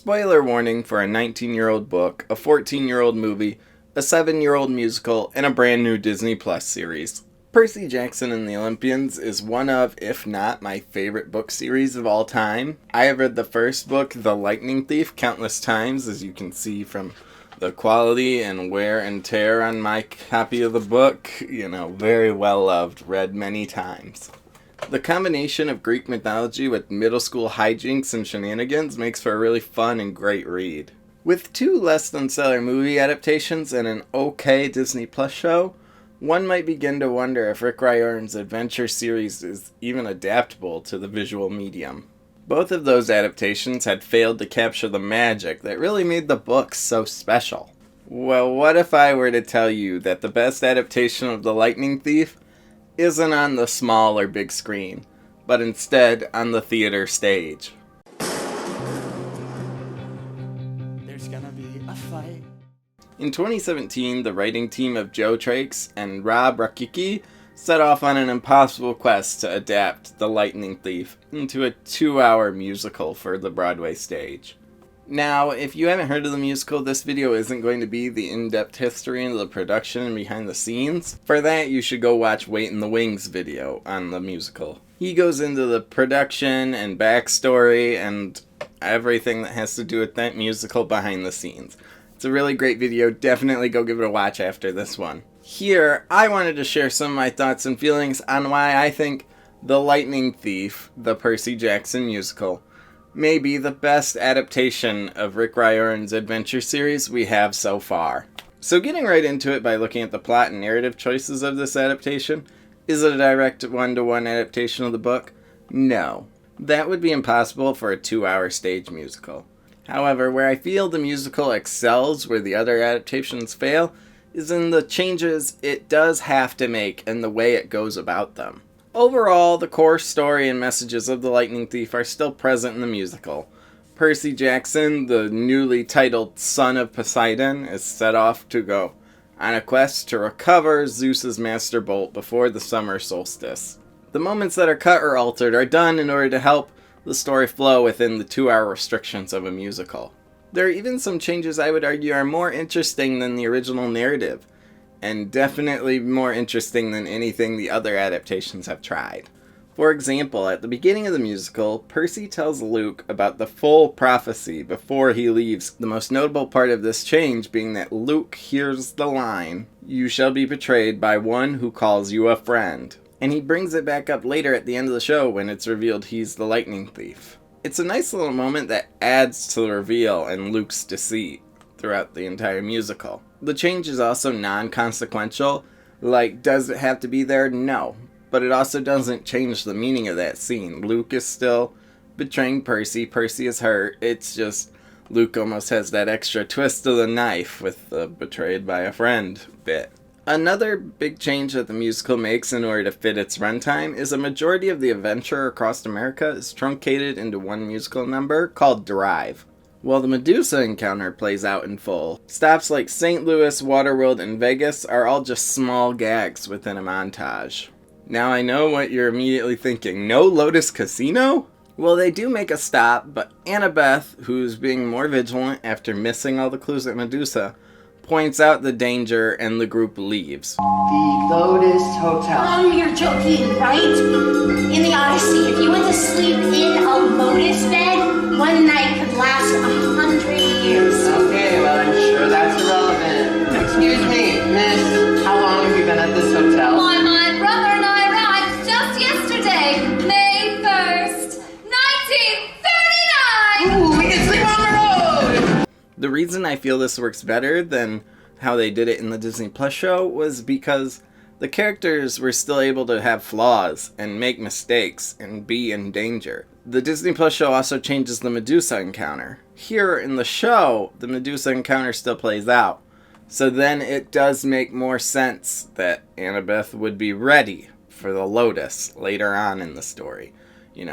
Spoiler warning for a 19-year-old book, a 14-year-old movie, a 7-year-old musical, and a brand new Disney Plus series. Percy Jackson and the Olympians is one of, if not my favorite book series of all time. I have read the first book, The Lightning Thief, countless times, as you can see from the quality and wear and tear on my copy of the book. Very well loved, read many times. The combination of Greek mythology with middle school hijinks and shenanigans makes for a really fun and great read. With 2 less-than-stellar movie adaptations and an okay Disney Plus show, one might begin to wonder if Rick Riordan's adventure series is even adaptable to the visual medium. Both of those adaptations had failed to capture the magic that really made the books so special. Well, what if I were to tell you that the best adaptation of The Lightning Thief isn't on the small or big screen, but instead on the theater stage? There's gonna be a fight. In 2017, the writing team of Joe Tracz and Rob Rakicki set off on an impossible quest to adapt The Lightning Thief into a 2-hour musical for the Broadway stage. Now, if you haven't heard of the musical, this video isn't going to be the in-depth history into the production and behind the scenes. For that, you should go watch Wait in the Wings video on the musical. He goes into the production and backstory and everything that has to do with that musical behind the scenes. It's a really great video. Definitely go give it a watch after this one. Here, I wanted to share some of my thoughts and feelings on why I think The Lightning Thief, the Percy Jackson musical, may be the best adaptation of Rick Riordan's adventure series we have so far. So getting right into it by looking at the plot and narrative choices of this adaptation, is it a direct one-to-one adaptation of the book? No. That would be impossible for a 2-hour stage musical. However, where I feel the musical excels where the other adaptations fail is in the changes it does have to make and the way it goes about them. Overall, the core story and messages of The Lightning Thief are still present in the musical. Percy Jackson, the newly titled son of Poseidon, is set off to go on a quest to recover Zeus's master bolt before the summer solstice. The moments that are cut or altered are done in order to help the story flow within the 2-hour restrictions of a musical. There are even some changes I would argue are more interesting than the original narrative, and definitely more interesting than anything the other adaptations have tried. For example, at the beginning of the musical, Percy tells Luke about the full prophecy before he leaves, the most notable part of this change being that Luke hears the line, "You shall be betrayed by one who calls you a friend," and he brings it back up later at the end of the show when it's revealed he's the Lightning Thief. It's a nice little moment that adds to the reveal and Luke's deceit throughout the entire musical. The change is also non-consequential. Like, does it have to be there? No. But it also doesn't change the meaning of that scene. Luke is still betraying Percy. Percy is hurt. It's just Luke almost has that extra twist of the knife with the betrayed by a friend bit. Another big change that the musical makes in order to fit its runtime is a majority of the adventure across America is truncated into one musical number called Drive. While the Medusa encounter plays out in full, stops like St. Louis, Waterworld, and Vegas are all just small gags within a montage. Now I know what you're immediately thinking, no Lotus Casino? Well, they do make a stop, but Annabeth, who's being more vigilant after missing all the clues at Medusa, points out the danger and the group leaves. The Lotus Hotel. You're joking, right? In the Odyssey, if you went to sleep in a lotus bed, one night could last 100 years. Okay, well, I'm sure that's irrelevant. Excuse me, miss, how long have you been at this hotel? Why, my brother and I arrived just yesterday, May 1st, 1939! Ooh, we can sleep on the road! The reason I feel this works better than how they did it in the Disney Plus show was because the characters were still able to have flaws and make mistakes and be in danger. The Disney Plus show also changes the Medusa encounter. Here in the show, the Medusa encounter still plays out. So then it does make more sense that Annabeth would be ready for the Lotus later on in the story.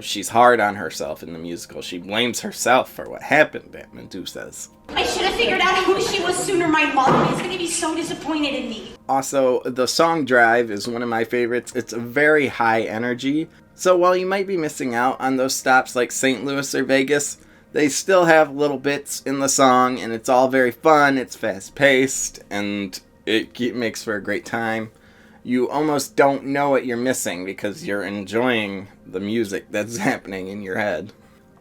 She's hard on herself in the musical. She blames herself for what happened at Medusa's. I should have figured out who she was sooner. My mom is going to be so disappointed in me. Also, the song Drive is one of my favorites. It's a very high energy. So while you might be missing out on those stops like St. Louis or Vegas, They still have little bits in the song, and it's all very fun, it's fast-paced, and it makes for a great time. You almost don't know what you're missing because you're enjoying the music that's happening in your head.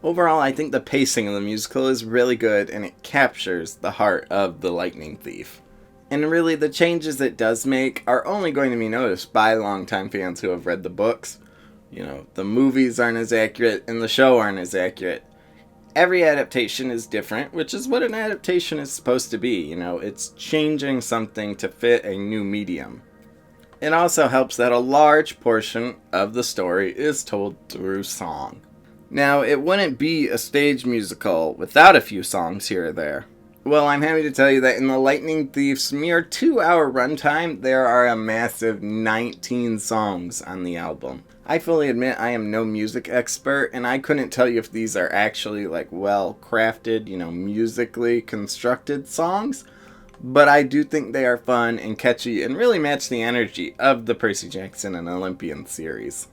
Overall, I think the pacing of the musical is really good, and it captures the heart of The Lightning Thief. And really, the changes it does make are only going to be noticed by longtime fans who have read the books. You know, the movies aren't as accurate, and the show aren't as accurate. Every adaptation is different, which is what an adaptation is supposed to be. You know, it's changing something to fit a new medium. It also helps that a large portion of the story is told through song. Now, it wouldn't be a stage musical without a few songs here or there. Well, I'm happy to tell you that in The Lightning Thief's mere 2-hour runtime, there are a massive 19 songs on the album. I fully admit I am no music expert, and I couldn't tell you if these are actually well crafted, musically constructed songs, but I do think they are fun and catchy and really match the energy of the Percy Jackson and Olympian series.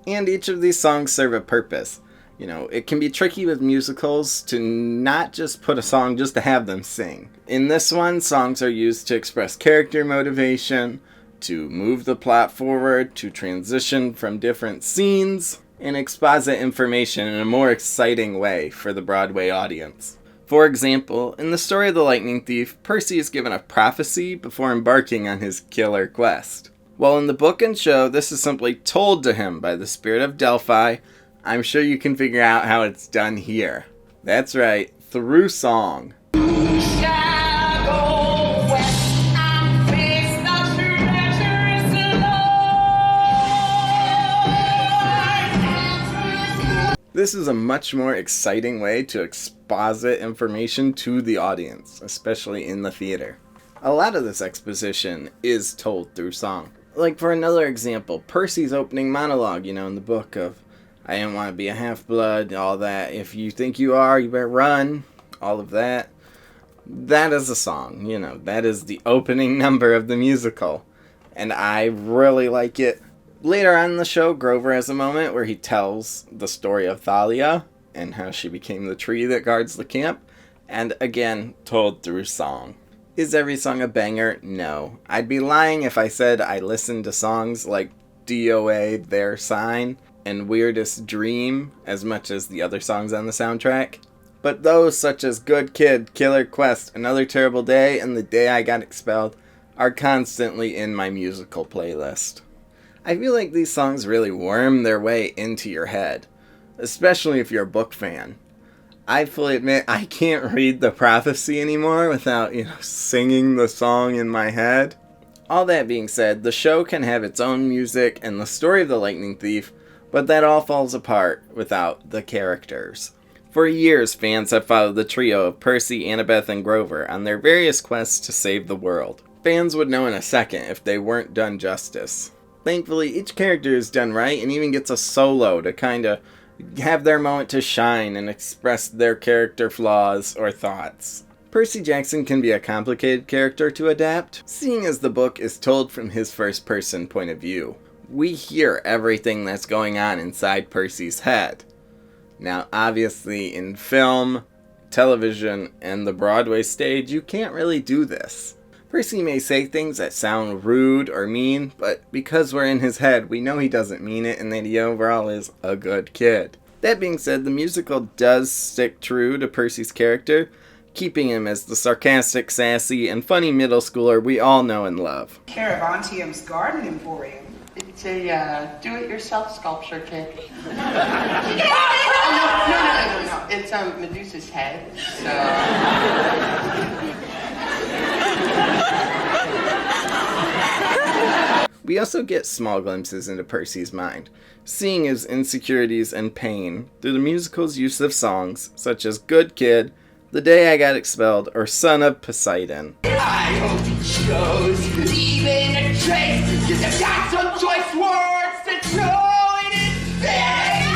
And each of these songs serve a purpose. It can be tricky with musicals to not just put a song just to have them sing. In this one, songs are used to express character motivation, to move the plot forward, to transition from different scenes, and exposit information in a more exciting way for the Broadway audience. For example, in the story of The Lightning Thief, Percy is given a prophecy before embarking on his killer quest. While in the book and show, this is simply told to him by the spirit of Delphi, I'm sure you can figure out how it's done here. That's right, through song. This is a much more exciting way to exposit information to the audience, especially in the theater. A lot of this exposition is told through song. Like for another example, Percy's opening monologue, in the book of I didn't want to be a half-blood, all that. If you think you are, you better run. All of that. That is a song, That is the opening number of the musical. And I really like it. Later on in the show, Grover has a moment where he tells the story of Thalia and how she became the tree that guards the camp. And again, told through song. Is every song a banger? No. I'd be lying if I said I listened to songs like DOA, Their Sign, and Weirdest Dream as much as the other songs on the soundtrack. But those such as Good Kid, Killer Quest, Another Terrible Day, and The Day I Got Expelled are constantly in my musical playlist. I feel like these songs really worm their way into your head, especially if you're a book fan. I fully admit I can't read the prophecy anymore without, singing the song in my head. All that being said, the show can have its own music and the story of The Lightning Thief, but that all falls apart without the characters. For years, fans have followed the trio of Percy, Annabeth, and Grover on their various quests to save the world. Fans would know in a second if they weren't done justice. Thankfully, each character is done right and even gets a solo to kind of have their moment to shine and express their character flaws or thoughts. Percy Jackson can be a complicated character to adapt, seeing as the book is told from his first-person point of view. We hear everything that's going on inside Percy's head. Now, obviously, in film, television, and the Broadway stage, you can't really do this. Percy may say things that sound rude or mean, but because we're in his head, we know he doesn't mean it and that he overall is a good kid. That being said, the musical does stick true to Percy's character, keeping him as the sarcastic, sassy, and funny middle schooler we all know and love. Caravantium's Garden Emporium. It's a do-it-yourself sculpture kit. No. It's Medusa's head, so... We also get small glimpses into Percy's mind, seeing his insecurities and pain through the musical's use of songs such as Good Kid, The Day I Got Expelled, or Son of Poseidon. I hope he shows even a trace, cause I've got some choice words to throw in his face.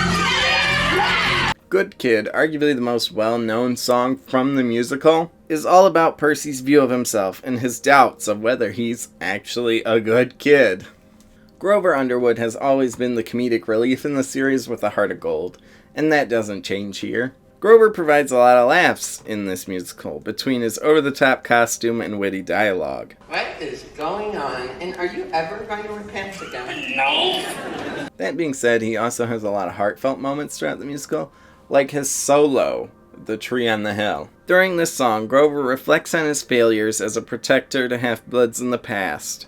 Good Kid, arguably the most well-known song from the musical, is all about Percy's view of himself and his doubts of whether he's actually a good kid. Grover Underwood has always been the comedic relief in the series with a heart of gold, and that doesn't change here. Grover provides a lot of laughs in this musical between his over-the-top costume and witty dialogue. What is going on? And are you ever going to repent again? No! That being said, he also has a lot of heartfelt moments throughout the musical, like his solo, The Tree on the Hill. During this song, Grover reflects on his failures as a protector to half-bloods in the past.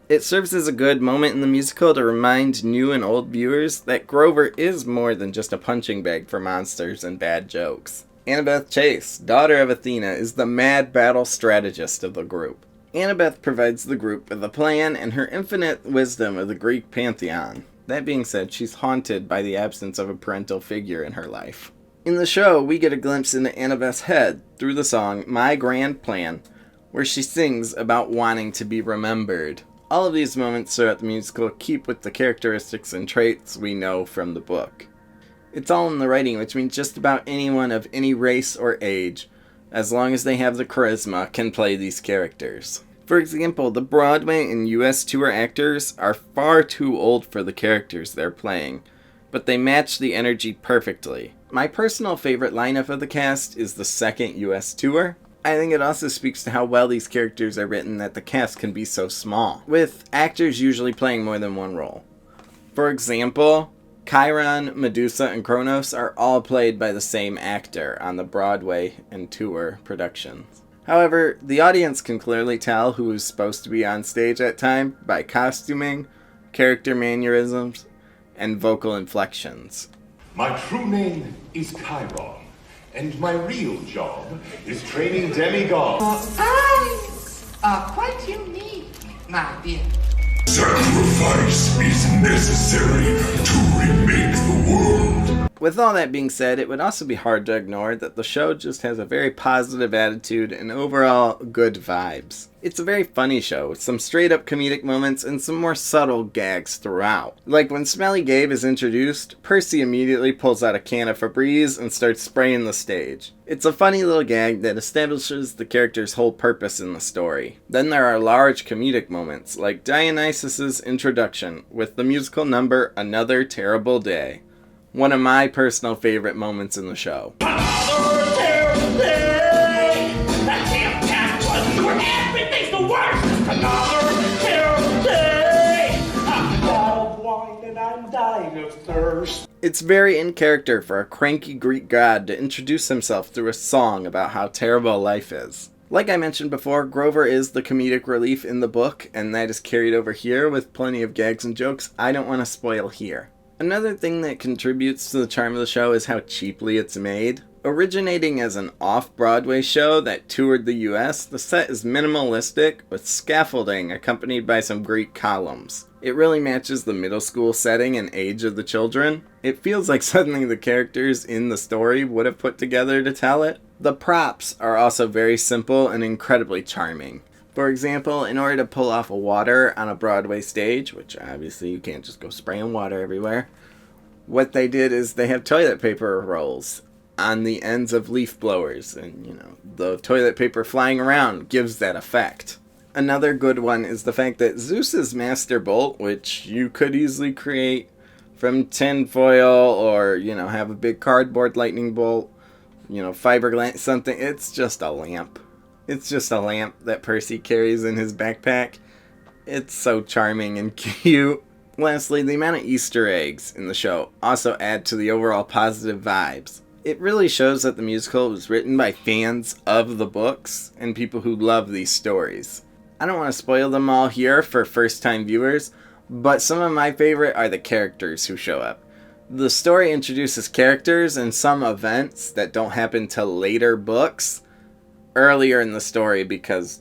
It serves as a good moment in the musical to remind new and old viewers that Grover is more than just a punching bag for monsters and bad jokes. Annabeth Chase, daughter of Athena, is the mad battle strategist of the group. Annabeth provides the group with a plan and her infinite wisdom of the Greek pantheon. That being said, she's haunted by the absence of a parental figure in her life. In the show, we get a glimpse into Annabeth's head through the song My Grand Plan, where she sings about wanting to be remembered. All of these moments throughout the musical keep with the characteristics and traits we know from the book. It's all in the writing, which means just about anyone of any race or age, as long as they have the charisma, can play these characters. For example, the Broadway and US tour actors are far too old for the characters they're playing, but they match the energy perfectly. My personal favorite lineup of the cast is the second US tour. I think it also speaks to how well these characters are written that the cast can be so small, with actors usually playing more than one role. For example, Chiron, Medusa, and Kronos are all played by the same actor on the Broadway and tour productions. However, the audience can clearly tell who is supposed to be on stage at time by costuming, character mannerisms, and vocal inflections. My true name is Chiron. And my real job is training demigods. Eyes are quite unique, my dear. Sacrifice is necessary to remake the world. With all that being said, it would also be hard to ignore that the show just has a very positive attitude and overall good vibes. It's a very funny show, with some straight-up comedic moments and some more subtle gags throughout. Like when Smelly Gabe is introduced, Percy immediately pulls out a can of Febreze and starts spraying the stage. It's a funny little gag that establishes the character's whole purpose in the story. Then there are large comedic moments, like Dionysus's introduction with the musical number Another Terrible Day. One of my personal favorite moments in the show. It's very in character for a cranky Greek god to introduce himself through a song about how terrible life is. Like I mentioned before, Grover is the comedic relief in the book, and that is carried over here with plenty of gags and jokes I don't want to spoil here. Another thing that contributes to the charm of the show is how cheaply it's made. Originating as an off-Broadway show that toured the US, the set is minimalistic with scaffolding accompanied by some Greek columns. It really matches the middle school setting and age of the children. It feels like something the characters in the story would have put together to tell it. The props are also very simple and incredibly charming. For example, in order to pull off a water on a Broadway stage, which obviously you can't just go spraying water everywhere, what they did is they have toilet paper rolls on the ends of leaf blowers, and the toilet paper flying around gives that effect. Another good one is the fact that Zeus's master bolt, which you could easily create from tin foil or, have a big cardboard lightning bolt, fiberglass, something, it's just a lamp. It's just a lamp that Percy carries in his backpack. It's so charming and cute. Lastly, the amount of Easter eggs in the show also add to the overall positive vibes. It really shows that the musical was written by fans of the books and people who love these stories. I don't want to spoil them all here for first-time viewers, but some of my favorite are the characters who show up. The story introduces characters and some events that don't happen till later books, earlier in the story, because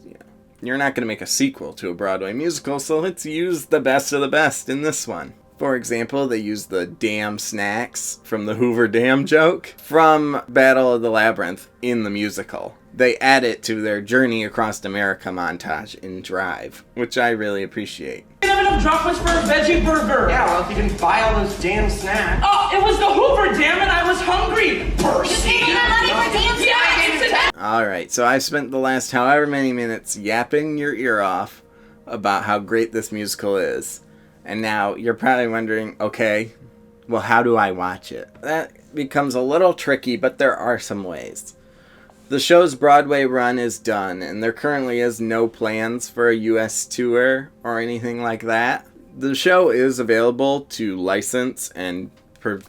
you're not going to make a sequel to a Broadway musical, so let's use the best of the best in this one. For example, they use the damn snacks from the Hoover Dam joke from Battle of the Labyrinth in the musical. They add it to their Journey Across America montage in Drive, which I really appreciate. You didn't have enough chocolates for a veggie burger. Yeah, well, if you didn't buy all those damn snacks. Oh, it was the Hoover Dam and I was hungry. Percy! Alright, so I've spent the last however many minutes yapping your ear off about how great this musical is. And now you're probably wondering, okay, well, how do I watch it? That becomes a little tricky, but there are some ways. The show's Broadway run is done, and there currently is no plans for a US tour or anything like that. The show is available to license and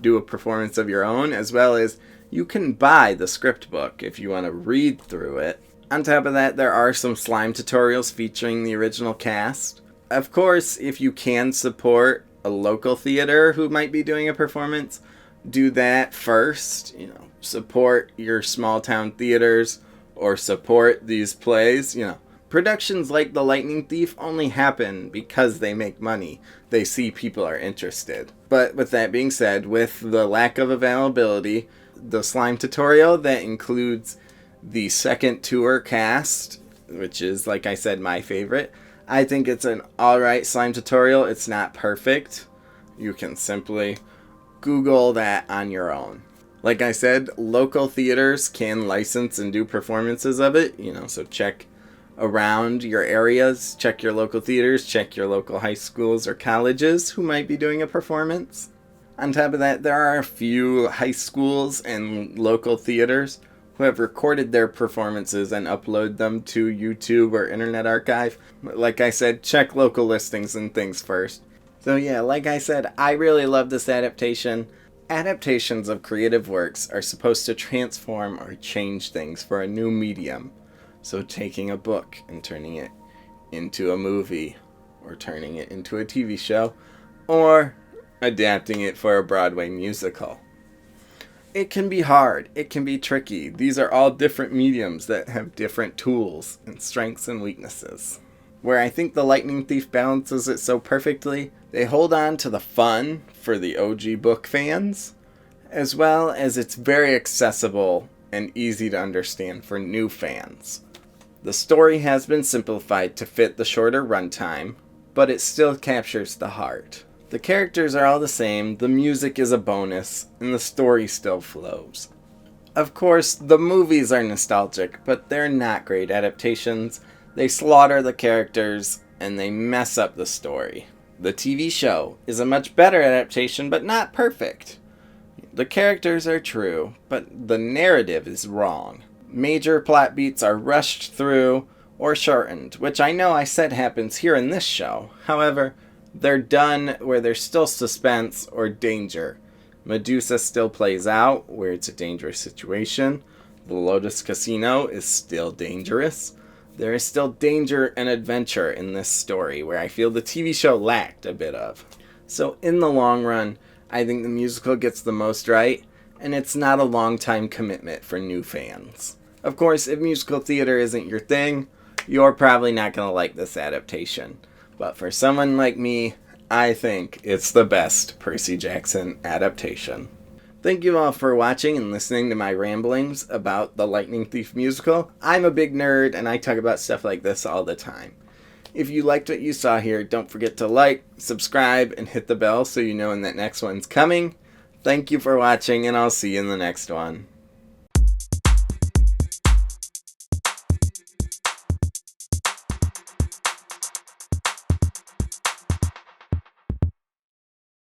do a performance of your own, as well as you can buy the script book if you want to read through it. On top of that, there are some slime tutorials featuring the original cast. Of course, if you can support a local theater who might be doing a performance, do that first. Support your small town theaters or support these plays. Productions like The Lightning Thief only happen because they make money. They see people are interested. But with that being said, with the lack of availability, the slime tutorial that includes the second tour cast, which is, like I said, my favorite, I think it's an alright slime tutorial. It's not perfect. You can simply Google that on your own. Like I said, local theaters can license and do performances of it, so check around your areas, check your local theaters, check your local high schools or colleges who might be doing a performance. On top of that, there are a few high schools and local theaters who have recorded their performances and upload them to YouTube or Internet Archive. Like I said, check local listings and things first. So yeah, like I said, I really love this adaptation. Adaptations of creative works are supposed to transform or change things for a new medium. So taking a book and turning it into a movie, or turning it into a TV show, or adapting it for a Broadway musical. It can be hard. It can be tricky. These are all different mediums that have different tools and strengths and weaknesses. Where I think The Lightning Thief balances it so perfectly, they hold on to the fun for the OG book fans, as well as it's very accessible and easy to understand for new fans. The story has been simplified to fit the shorter runtime, but it still captures the heart. The characters are all the same, the music is a bonus, and the story still flows. Of course, the movies are nostalgic, but they're not great adaptations. They slaughter the characters, and they mess up the story. The TV show is a much better adaptation, but not perfect. The characters are true, but the narrative is wrong. Major plot beats are rushed through or shortened, which I know I said happens here in this show. However, they're done where there's still suspense or danger. Medusa still plays out where it's a dangerous situation. The Lotus Casino is still dangerous. There is still danger and adventure in this story, where I feel the TV show lacked a bit of. So in the long run, I think the musical gets the most right, and it's not a long-time commitment for new fans. Of course, if musical theater isn't your thing, you're probably not going to like this adaptation. But for someone like me, I think it's the best Percy Jackson adaptation. Thank you all for watching and listening to my ramblings about the Lightning Thief musical. I'm a big nerd and I talk about stuff like this all the time. If you liked what you saw here, don't forget to like, subscribe, and hit the bell so you know when that next one's coming. Thank you for watching, and I'll see you in the next one.